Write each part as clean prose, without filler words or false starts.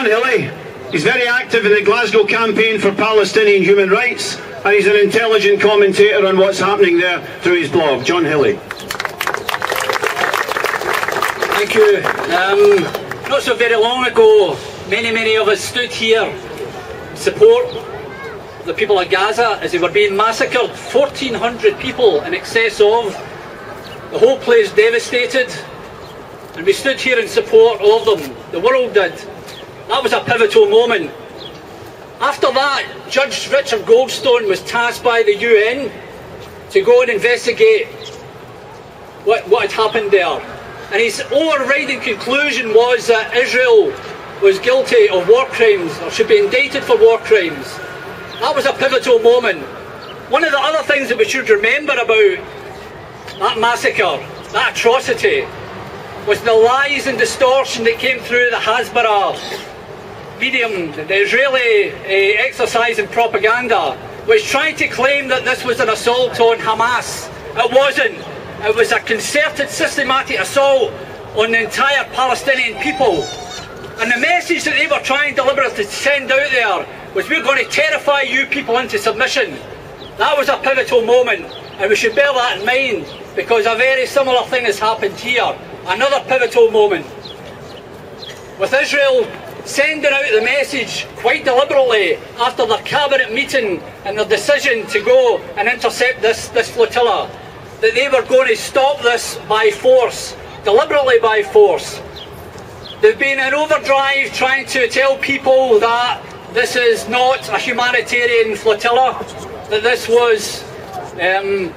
Hilley. He's very active in the Glasgow campaign for Palestinian human rights, and he's an intelligent commentator on what's happening there through his blog. John Hilley. Thank you. Not so very long ago, many of us stood here to support the people of Gaza as they were being massacred. 1,400 people in excess of. The whole place devastated. And we stood here in support of them. The world did. That was a pivotal moment. After that, Judge Richard Goldstone was tasked by the UN to go and investigate what had happened there. And his overriding conclusion was that Israel was guilty of war crimes, or should be indicted for war crimes. That was a pivotal moment. One of the other things that we should remember about that massacre, that atrocity, was the lies and distortion that came through the Hasbara medium, the Israeli exercise in propaganda, which tried to claim that this was an assault on Hamas. It wasn't. It was a concerted, systematic assault on the entire Palestinian people. And the message that they were trying deliberately to send out there was, we're going to terrify you people into submission. That was a pivotal moment, and we should bear that in mind, because a very similar thing has happened here. Another pivotal moment. With Israel sending out the message quite deliberately after their cabinet meeting and their decision to go and intercept this flotilla, that they were going to stop this by force, deliberately by force. They've been in overdrive trying to tell people that this is not a humanitarian flotilla, that this was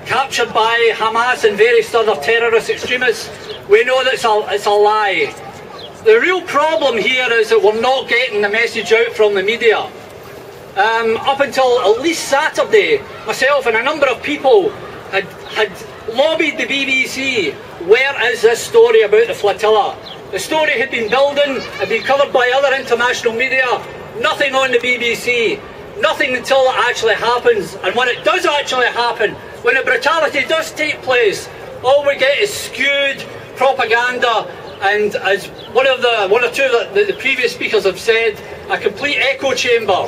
captured by Hamas and various other terrorist extremists. We know that it's a lie. The real problem here is that we're not getting the message out from the media. Up until at least Saturday, myself and a number of people had lobbied the BBC, where is this story about the flotilla? The story had been building, had been covered by other international media, nothing on the BBC, nothing until it actually happens. And when it does actually happen, when the brutality does take place, all we get is skewed propaganda, and as one or two of the previous speakers have said, a complete echo chamber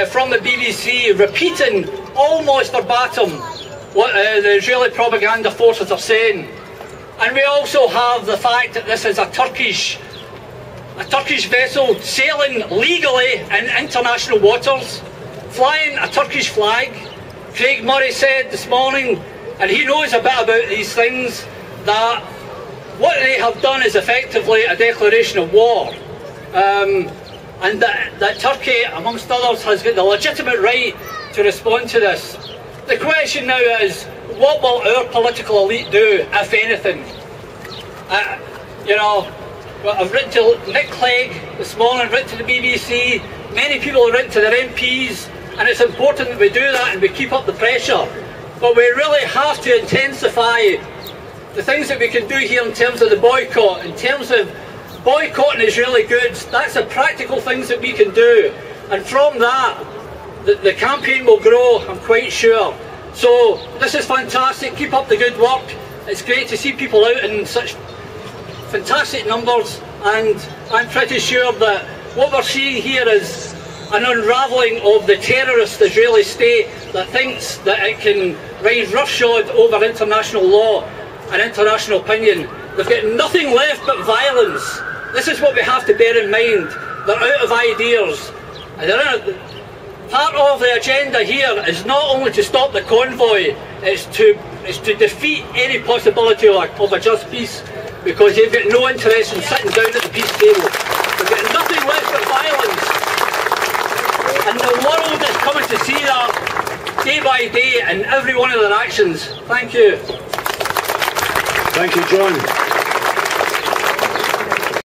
from the BBC repeating almost verbatim what the Israeli propaganda forces are saying. And we also have the fact that this is a Turkish vessel sailing legally in international waters, flying a Turkish flag. Craig Murray said this morning, and he knows a bit about these things, that what they have done is effectively a declaration of war. And that Turkey, amongst others, has got the legitimate right to respond to this. The question now is, what will our political elite do, if anything? You know, I've written to Nick Clegg this morning, written to the BBC, many people have written to their MPs, and it's important that we do that and we keep up the pressure. But we really have to intensify the things that we can do here in terms of the boycott, in terms of boycotting Israeli goods. That's the practical things that we can do. And from that, the campaign will grow, I'm quite sure. So this is fantastic, keep up the good work. It's great to see people out in such fantastic numbers, and I'm pretty sure that what we're seeing here is an unravelling of the terrorist Israeli state that thinks that it can ride roughshod over international law and international opinion. They've got nothing left but violence. This is what we have to bear in mind. They're out of ideas. Part of the agenda here is not only to stop the convoy, it's to defeat any possibility of a just peace, because they've got no interest in sitting down at the peace table. They've got nothing left but violence. And the world is coming to see that day by day in every one of their actions. Thank you. Thank you, John.